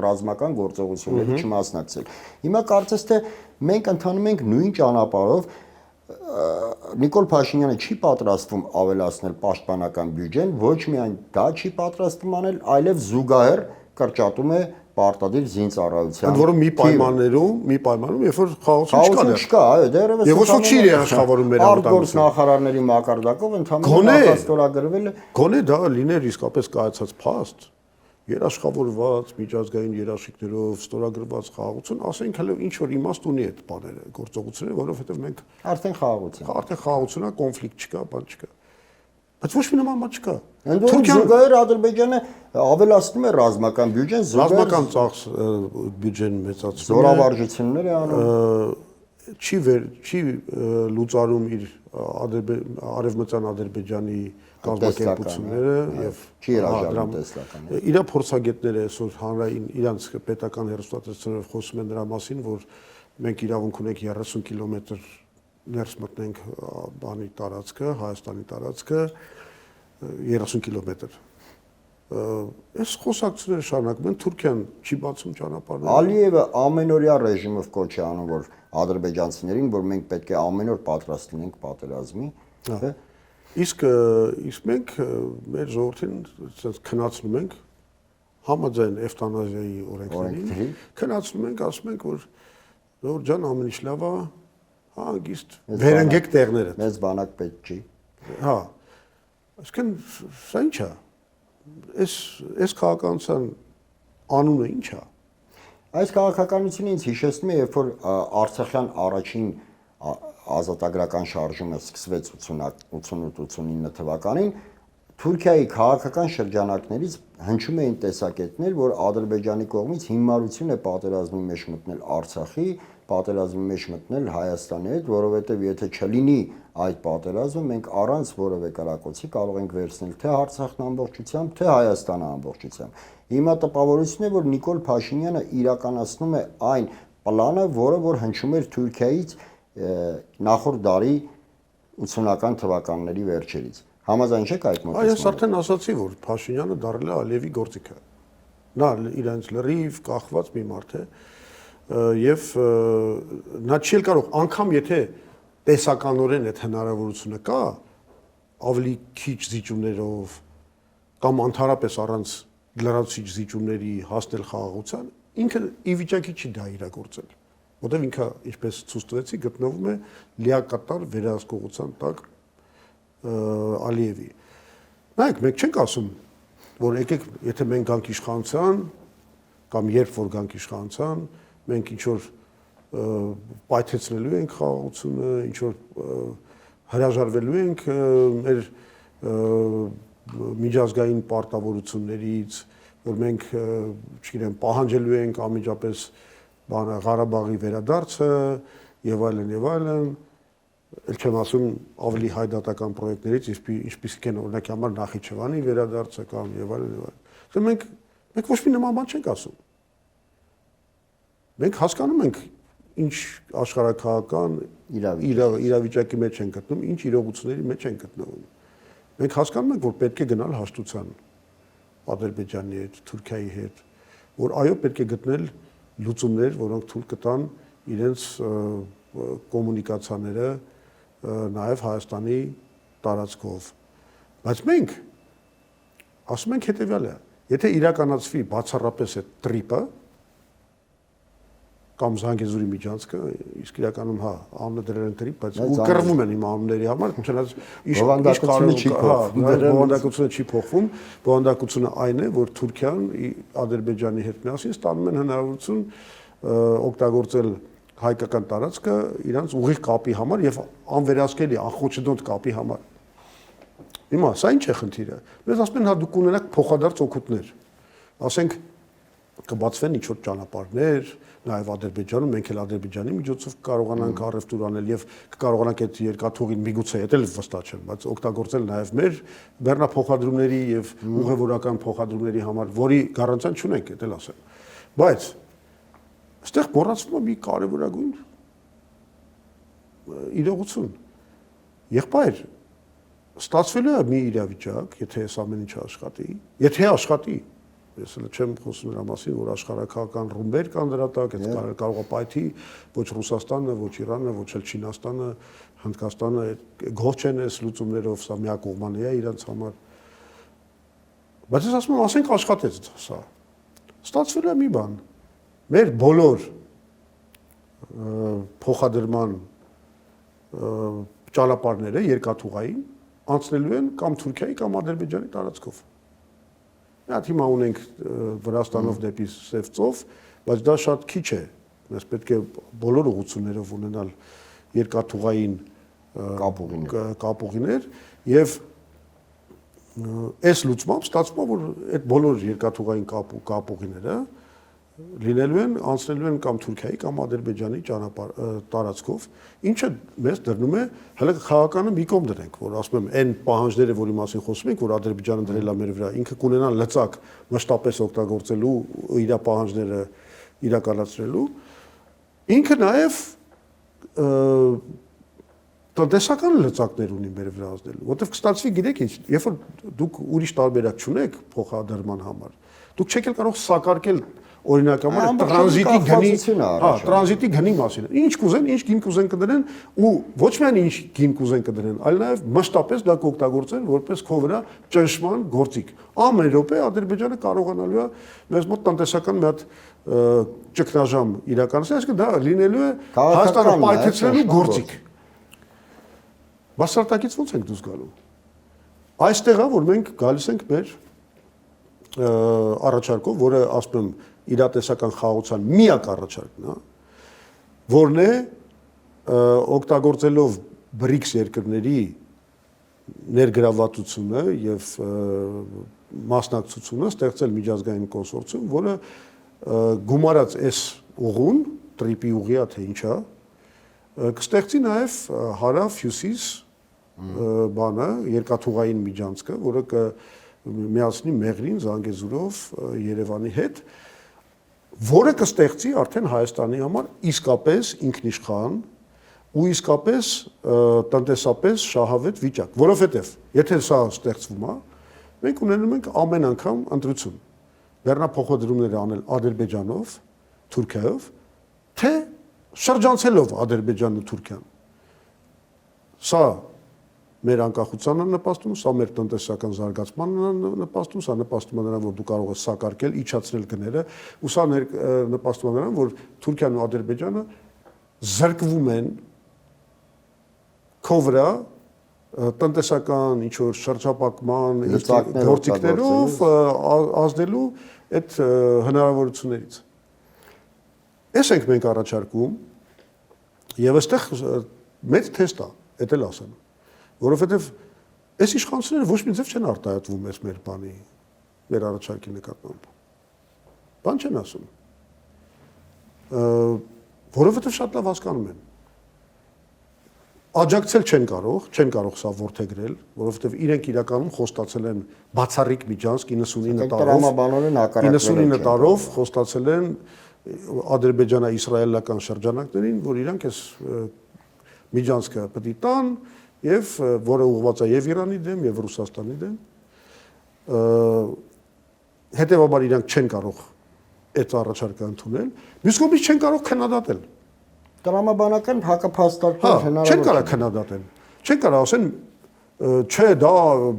ռազմական գործողությունների չմասնակցել։ Հիմա կարծես թե մենք ընթանում ենք նույն ճանապարհով, Նիկոլ Փաշինյանը չի պատրաստվում ավելացնել պաշտպանական բյուջեն, ոչ միայն դա չի պատրաստվում անել, այլև զուգահեռ կրճատում է պարտադիր զինծառայության։ Ընդ որում մի պայմանում, երբ որ խաղաղություն չկա, այո, դեռևս եւ ոչ ոք չի աշխատավորում մեր արտգործ նախարարների մակարդակով ընդհանրապես նախաստորագրվել է։ Գոնե դա լիներ իսկապես կայացած փաստ, երաշխավորված միջազգային երաշխիքներով ստորագրված խաղաղություն, ասենք հələ ինչ որ իմաստ ունի այդ բաները, գործողությունները, որովհետեւ մենք արդեն խաղաղություն է, կոնֆլիկտ չկա, բան չկա։ Բայց ոչ մի նման բան չկա։ Թուրքիան զուգահեռ Ադրբեջանը ավելացնում է ռազմական բյուջեն, ռազմական ծախս բյուջեն մեծացնում է, զորավարժություններ է անում, չի լուծարում իր արևմտյան Ադրբեջանի կազմակերպությունները եւ չի հրաժարվում տեսլական։ Իրա փորձագետները այսօր հանրային իրանց պետական հեռուստատեսություններով խոսում են նրա մասին, որ մենք իրավունք ունենք 30 կիլոմետր ներս մտնենք բանի տարածքը, Հայաստանի տարածքը 30 կիլոմետր։ Այս խոսակցությունները շարունակվում են, Թուրքիան չի բացում ճանապարհները։ Ալիևը ամենօրյա ռեժիմով կոչ է անում, որ ադրբեջանցիներին, որ մենք պետք է ամեն օր պատրաստ լինենք պատերազմի։ Իսկ մենք մեր ժողովրդին քննացնում ենք համաձայն էվտանազիայի օրենքներին, քննացնում ենք, ասում ենք, որ ժողովուրդ ջան, ամեն ինչ լավ է, հանգիստ վերընկեք տեղները։ Մեծ բանակ պետք չի։ Հա։ Այսինքն սա ի՞նչ է։ Այս քաղաքականության անունը ի՞նչ է։ Այս քաղաքականությունը ինձ հիշեցնում է, երբ որ Արցախյան առաջին ազատագրական շարժումը սկսվեց 88-89 թվականին, Թուրքիայի քաղաքական շրջանակներից հնչում էին տեսակետներ, որ Ադրբեջանի կողմից հիմարություն է պատերազմի մեջ մտնել Արցախի, պատերազմի մեջ մտնել Հայաստանի հետ, որովհետև եթե չլինի այդ պատերազմը, մենք առանց որևէ կրակոցի կարող ենք վերցնել թե Արցախն ամբողջությամբ, թե Հայաստանը ամբողջությամբ։ Հիմա տպավորությունն է, որ Նիկոլ Փաշինյանը իրականացնում է այն պլանը, որը որ հնչում էր Թուրքիայից նախորդ դարի 80-ական թվականների վերջերից։ Համաձայն չեք այդ մոտեցմանը։ Այս արդեն ասացի, որ Փաշինյանը դարձել է Ալիևի գործիքը։ Նա իրենց լրիվ կախված մի մարդ է եւ նա չի կարող անգամ եթե տեսականորեն այդ հնարավորությունը կա, ավելի քիչ զիջումներով կամ ընդհանրապես առանց լրացուցիչ զիջումների հասնել խաղաղության, ինքը ի վիճակի չի դա իրագործել։ Որտեւ ինքը, ինչպես ցույց տվեցի, գտնվում է լիակատար վերահսկողության տակ Ալիևի։ Նայեք, մենք չենք ասում, որ եկեք, եթե մենք գանք իշխանության կամ երբ որ գանք իշխանության, մենք ինչ որ պայթեցնելու ենք խաղաղությունը, ինչ որ հրաժարվելու ենք մեր միջազգային պարտավորություններից, որ մենք, չգիտեմ, պահանջելու ենք անմիջապես Ղարաբաղի վերադարձը եւ այլն եւ այլն, ել չեմ ասում ավելի հայդատական պրոյեկտներից, ինչպիսիք են օրինակ համար Նախիջևանի վերադարձը կամ եւ այլն եւ այլն։ Մենք ոչ մի նման բան չենք ասում։ Մենք հասկանում ենք ինչ աշխարհակահական իրավիճակի մեջ են գտնում, ինչ իրողությունների մեջ են գտնվում։ Մենք հասկանում ենք, որ պետք է գնալ հաշտության Ադրբեջանի հետ, Թուրքիայի հետ, որ այո, պետք է գտնել լուծումներ, որոնք թույլ կտան իրենց կոմունիկացիաները նաև Հայաստանի տարածքով։ Բայց մենք ասում ենք հետևյալը, եթե իրականացվի բացառապես այդ տրիպը, կամ Զանգեզուրի միջանցքը, իսկ իրականում հա, անունը դրել են դրի, բայց ու կռվում են իմ անունների համար, չնայած բովանդակությունը չի փոխվում, բովանդակությունը այն է, որ Թուրքիան Ադրբեջանի հետ միասին ստանում են հնարավորություն օգտագործել հայկական տարածքը իրանց ուղիղ կապի համար եւ անվերահսկելի անխոչնդոտ կապի համար։ Հիմա սա ինչ է խնդիրը։ Մեզ ասում են հա դուք ունենաք փոխադարձ օգուտներ։ Ասենք կբացվեն ինչ-որ ճանապարհներ, նաև Ադրբեջանում, մենք էլ Ադրբեջանի միջոցով կարողանանք առևտուր անել եւ կկարողանանք այդ երկաթուղին միգուցե էլ վստահ չեմ, բայց օգտագործել նաև մեր բեռնափոխադրումների եւ ուղևորական փոխադրումների համար, որի գառանտիան չունենք, դա էլ ասեմ։ Բայց այստեղ մոռացվում է մի կարևորագույն իրողություն։ Եղբայր, ստացվելու է մի իրավիճակ, եթե այս ամեն ինչը աշխատի, եթե աշխատի, ես էլ չեմ խոսում նրա մասին, որ աշխարհակական ռումբեր կան դրա տակ, այդ կարող է պայթի ոչ Ռուսաստանը, ոչ Իրանը, ոչ էլ Չինաստանը, Հնդկաստանը գող չեն այս լուծումներով, սա միակողմանի է իրանց համար։ Բայց ես ասում եմ, ասենք աշխատեց սա։ Ստացվել է մի բան։ Մեր բոլոր փոխադրման ճանապարհները երկաթուղային անցնելու են կամ Թուրքիայի կամ Ադրբեջանի տարածքով։ Այդ հիմա ունենք Վրաստանով դեպի Սև ծով, բայց դա շատ քիչ է։ Մենք պետք է բոլոր ուղղություններով ունենալ երկաթուղային կապուղիներ եւ այս լուծմամբ ստացվում է, որ այդ բոլոր երկաթուղային կապուղիները լինելու են, անցնելու են կամ Թուրքիայի կամ Ադրբեջանի տարածքով, ինչը մեզ դրնում է, հələ քաղաքանը մի կողմ դրենք, որ ասում եմ, այն պահանջները, որի մասին խոսում ենք, որ Ադրբեջանը դրել է մեր վրա, ինքը կունենա լծակ մշտապես օգտագործելու իր պահանջները իրականացնելու, ինքը նաև տնտեսական լծակներ ունի մեր վրա ազդելու, որտեղ կստացվի, գիտեք ինչ, երբ որ դուք ուրիշ տարբերակ չունեք փոխադրման համար, դուք չեք էլ կարող սակարկել օրինակ համար տրանզիտի գնի, հա, տրանզիտի գնի մասին։ Ինչ կուզեն, ինչ գին կուզեն կդնեն ու ոչ միայն ինչ գին կուզեն կդնեն, այլ նաև մշտապես դա կօգտագործեն որպես քո վրա ճնշման գործիք։ Ամեն րոպե Ադրբեջանը կարողանալու է մեզ մոտ տնտեսական մի հատ ճգնաժամ իրականացնել, այսինքն դա լինելու է Հայաստանը պայթեցնելու գործիք։ Բացարտակից ո՞նց ենք դուրս գալու։ Այստեղ է, որ մենք գալիս ենք մեր առաջարկով, որը ասում եմ իրատեսական խաղաղության միակ առաջարկն է, որն է օգտագործելով BRICS երկրների ներգրավվածությունը եւ մասնակցությունը ստեղծել միջազգային կոնսորցիում, որը գումարած այս ուղուն, տրիպի ուղիա թե ինչա, կստեղծի նաեւ հարավ-հյուսիս բանը, երկաթուղային միջանցքը, որը միացնի Մեղրին, Զանգեզուրով, Երևանի հետ, որը կստեղծի արդեն Հայաստանի համար իսկապես ինքնիշխան ու իսկապես տնտեսապես շահավետ վիճակ, որովհետև եթե սա ստեղծվում է, մենք ունենում ենք ամեն անգամ ընտրություն, բեռնափոխադրումներ անել Ադրբեջանով, Թուրքիայով, թե շրջանցելով Ադրբեջանն ու Թուրքիան։ Սա մեր անկախությանը նպաստում, սա մեր տնտեսական զարգացմանը նպաստում, սա նպաստում է նրան, որ դու կարող ես սակարկել, իջացնել գները, ու սա նպաստում է նրան, որ Թուրքիան ու Ադրբեջանը զրկվում են քո վրա տնտեսական ինչ-որ շրջապատման գործիքներով ազդելու այդ հնարավորություններից։ Այս ենք մենք առաջարկում, եւ այստեղ մեծ թեստ է, դա էլ ասեմ, որովհետեւ այս իշխանությունները ոչ մի ձև չեն արտահայտվում այս մեր բանի, մեր առաջարկի նկատմամբ։ Բան չեն ասում։ Որովհետեւ շատ լավ հասկանում են։ Աջակցել չեն կարող սա ворթեգրել, որովհետև իրենք իրականում խոստացել են բացառիկ միջանցք 99 տարով խոստացել են ադրբեջանա-իսրայելական շրջանակներին, որ իրանք այս միջանցքը պետք է տան եւ որը ուղղված է եւ Իրանի դեմ եւ Ռուսաստանի դեմ, հետեւաբար իրանք չեն կարող այդ առաջարկը ընդունել, մյուս կողմից չեն կարող քննադատել։ Տրամաբանական հակափաստարկներ հնարավոր չեն կարող քննադատել։ Չեն կարող ասեն, չէ, դա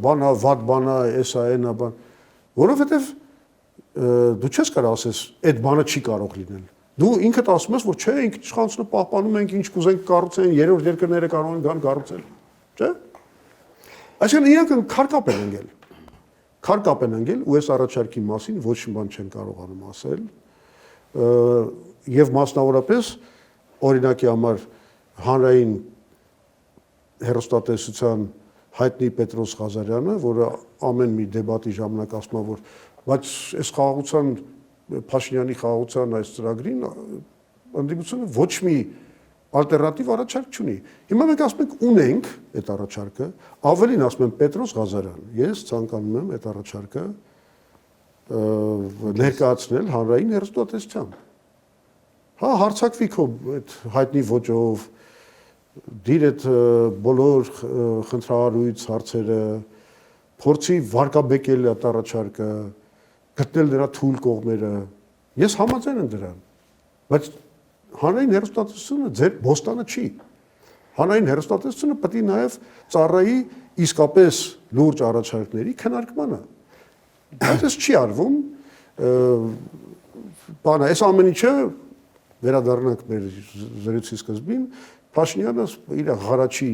բանա, վատ բանա, էսա, այնա բան, որովհետև դու չես կարող ասես, այդ բանը չի կարող լինել։ Դու ինքդ ասում ես, որ չէ, ինքը իշխանությունը պահպանում ենք, ինչ կուզենք կառուցեն, երրորդ երկրները կարող են գան կառուցել, չէ՞։ Այսինքն իրանք քարկապ են ընկել։ Քարկապ են ընկել ու այս առաջարկի մասին ոչ մի բան չեն կարողանում ասել։ Եվ մասնավորապես օրինակի համար հանրային հեռուստատեսության հայտնի Պետրոս Ղազարյանը, որը ամեն մի դեբատի ժամանակ ասում է, որ բայց այս խաղաղության Փաշինյանի խաղաղության այս ծրագրին ընդդիմությունը ոչ մի ալտերնատիվ առաջարկ չունի։ Հիմա մենք ասում ենք ունենք այդ առաջարկը, ավելին ասում եմ Պետրոս Ղազարյան, ես ցանկանում եմ այդ առաջարկը ներկայացնել հանրային հեռուստատեսությամբ։ Հա, հարցակվի քո այդ հայտնի ոճով, դիր այդ բոլոր խնդրահարույց հարցերը, փորձի վարկաբեկել այդ առաջարկը, գտնել դրա թույլ կողմերը։ Ես համաձայն եմ դրան, բայց հանրային հեռուստատեսությունը ձեր բոստանը չի։ Հանրային հեռուստատեսությունը պետք է նաև ծառայի իսկապես լուրջ առաջարկների քննարկմանը։ Բայց ეს չի արվում։ Բանը, այս ամեն ինչը վերադառնանք մեր զրույցի սկզբին, Փաշինյանը իր ղարաչի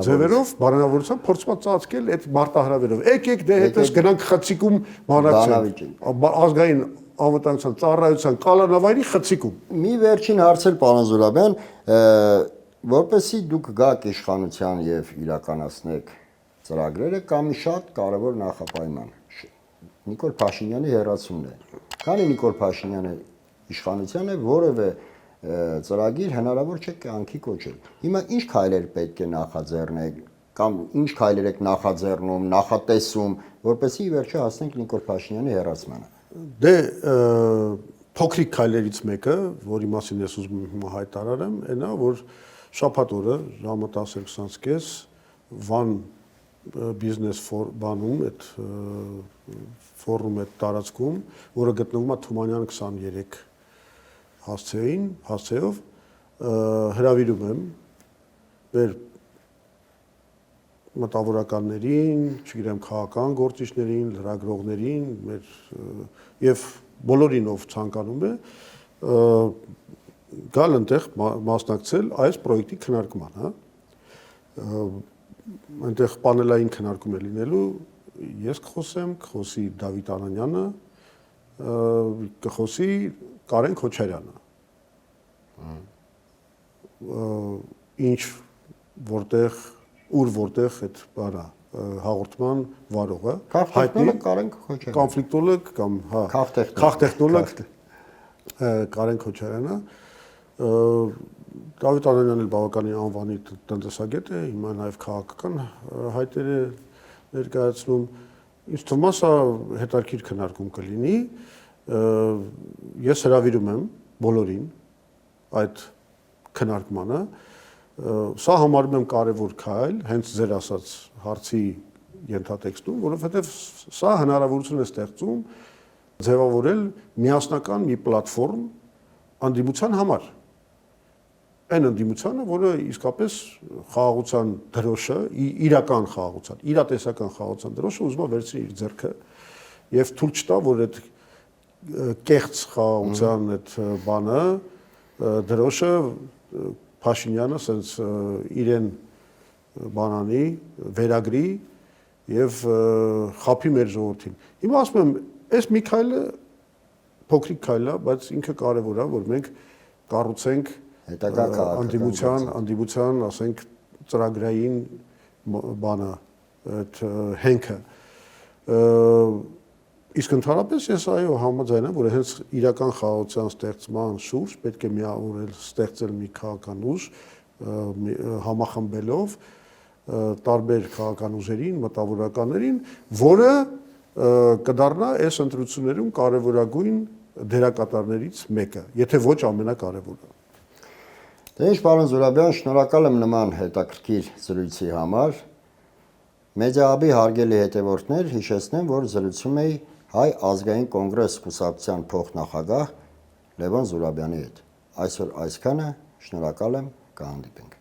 ձևերով բարենավորությամբ փորձում է ծածկել այդ մարտահրավերով։ Եկեք դե հետս գնանք խցիկում բանակցենք։ Ազգային անվտանգության ծառայության կալանավայրի խցիկում։ Մի վերջին հարցել պարոն Զուրաբյան, որպեսզի դուք գաք իշխանության եւ իրականացնեք ծրագրերը, կա մի շատ կարևոր նախապայման։ Նիկոլ Փաշինյանի հեռացումն է։ Քանի Նիկոլ Փաշինյանը իշխանության է, որևէ ծրագիր հնարավոր չէ կյանքի կոչել։ Հիմա ինչ քայլեր պետք է նախաձեռնեք կամ ինչ քայլեր եք նախաձեռնում, նախատեսում, որպեսզի ի վերջո հասնենք Նիկոլ Փաշինյանի հեռացմանը։ Դե փոքրիկ քայլերից մեկը, որի մասին ես ուզում եմ հիմա հայտարարեմ, այն է, որ շաբաթ օրը ժամը 10:20-ից Վան բիզնես բանում այդ ֆորում այդ տարածքում, որը գտնվում է Թումանյան 23 հասցեով հրավիրում եմ մեր մտավորականներին, չգիտեմ, քաղաքական գործիչներին, լրագրողներին, մեր եւ բոլորին ով ցանկանում է գալ այնտեղ մասնակցել այս պրոյեկտի քննարկման, հա։ Այնտեղ պանելային քննարկում է լինելու, ես կխոսեմ, կխոսի Դավիթ Անանյանը, կխոսի Կարեն Քոչարյանը։ Ինչ որտեղ որտեղ այդ բանը հաղորդման վարողը հայտնի Կարեն Քոչարյանը, կոնֆլիկտոլոգ կամ հա քաղտեխնոլոգ Կարեն Քոչարյանը, Դավիթ Անանյանն էլ բավականին անվանի տնտեսագետ է, հիմա նաև քաղաքական հայտեր է ներկայացնում։ Ինձ թվում է սա հետաքրքիր քննարկում կլինի։ Ես հրավիրում եմ բոլորին այդ քննարկմանը։ Սա համարում եմ կարևոր քայլ, հենց ձեր ասած հարցի ենթատեքստում, որովհետև սա հնարավորություն է ստեղծում ձևավորել միասնական մի պլատֆորմ անդիմության համար։ Այն անդիմությանը, որը իսկապես խաղաղության դրոշը, իրական խաղաղության, իրատեսական խաղաղության դրոշը ուզում է վերցնել իր ձեռքը եւ թույլ չտա, որ այդ կեղծ խաղաղության այդ բանը դրոշը Փաշինյանը ասենց իրեն բանանի, վերագրի եւ խափի մեր ժողովրդին։ Հիմա ասում եմ, այս մի քայլը փոքրիկ քայլ է, բայց ինքը կարեւոր է, որ մենք կառուցենք անդիմության, ասենք, ծրագրային բանը, այդ հենքը։ Իսկ ընդհանրապես ես այո համաձայն եմ, որ հենց իրական խաղաղության ստեղծման շուրջ պետք է միավորել, ստեղծել մի քաղաքական ուժ, համախմբելով տարբեր քաղաքական ուժերին, մտավորականներին, որը կդառնա այս ընտրություններում կարևորագույն դերակատարներից մեկը, եթե ոչ ամենակարևորը։ Դե ինչ պարոն Զուրաբյան, շնորհակալ եմ նման հետաքրքիր զրույցի համար։ Մեդիահաբի հարգելի հետևորդներ, հիշեցնեմ, որ զրուցում էի Հայ ազգային կոնգրես կուսակցության փոխնախագահ Լևոն Զուրաբյանի հետ։ Այսօր այսքանը, շնորհակալ եմ, կհանդիպենք։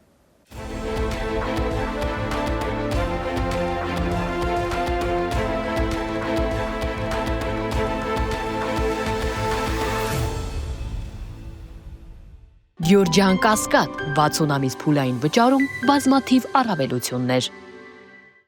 Գյուրջան Կասկադ 60 ամիս փուլային վճարում բազմաթիվ առավելություններ։